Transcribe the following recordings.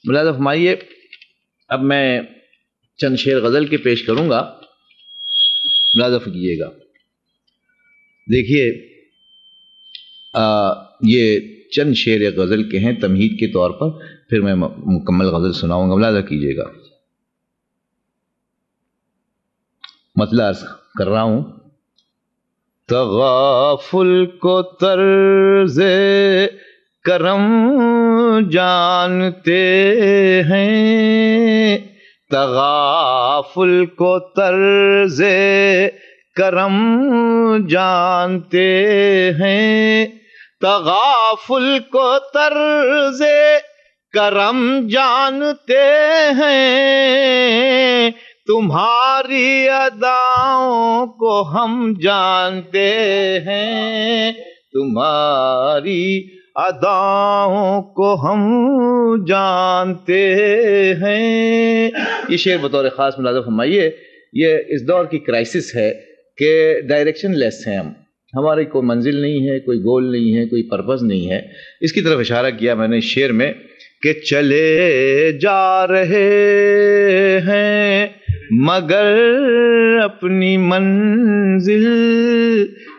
ملاحظہ فرمائیے، اب میں چند شعر غزل کے پیش کروں گا، ملاحظہ کیجیے گا۔ دیکھیے یہ چند شعر غزل کے ہیں تمہید کے طور پر، پھر میں مکمل غزل سناؤں گا، ملاحظہ کیجیے گا۔ مطلع عرض کر رہا ہوں۔ تغافل کو طرز کرم جانتے ہیں، تغافل کو طرز کرم جانتے ہیں، تغافل کو طرز کرم جانتے ہیں، تمہاری اداؤں کو ہم جانتے ہیں، تمہاری اداؤں کو ہم جانتے ہیں۔ یہ شعر بطور خاص ملاحظہ فرمائیے، یہ اس دور کی کرائسس ہے کہ ڈائریکشن لیس ہیں ہم، ہماری کوئی منزل نہیں ہے، کوئی گول نہیں ہے، کوئی پرپز نہیں ہے۔ اس کی طرف اشارہ کیا میں نے شعر میں کہ چلے جا رہے ہیں مگر اپنی منزل،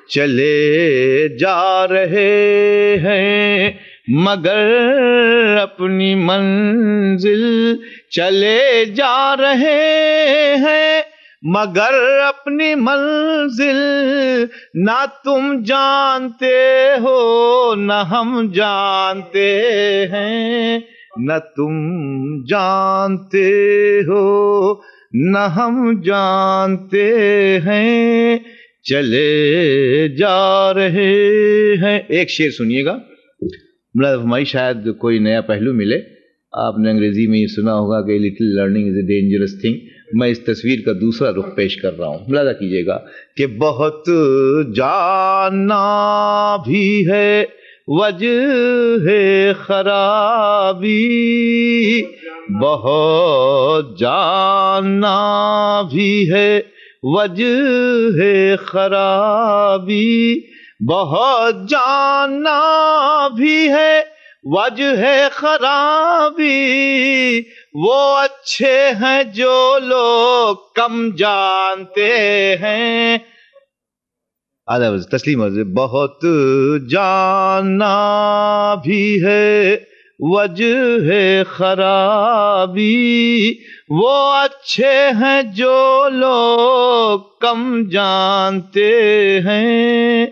چلے جا رہے ہیں مگر اپنی منزل، چلے جا رہے ہیں مگر اپنی منزل، نہ تم جانتے ہو نہ ہم جانتے ہیں، نہ تم جانتے ہو نہ ہم جانتے ہیں، چلے جا رہے ہیں۔ ایک شعر سنیے گا، ملاحظہ فرمائی، شاید کوئی نیا پہلو ملے۔ آپ نے انگریزی میں یہ سنا ہوگا کہ little learning is a dangerous thing. میں اس تصویر کا دوسرا رخ پیش کر رہا ہوں، ملاحظہ کیجیے گا کہ بہت جاننا بھی ہے وجہ خرابی، بہت جاننا بھی ہے وجہ خرابی، بہت جاننا بھی ہے وجہ خرابی، وہ اچھے ہیں جو لوگ کم جانتے ہیں۔ تسلیم عرض، بہت جاننا بھی ہے وجہ خرابی، وہ اچھے ہیں جو لوگ کم جانتے ہیں،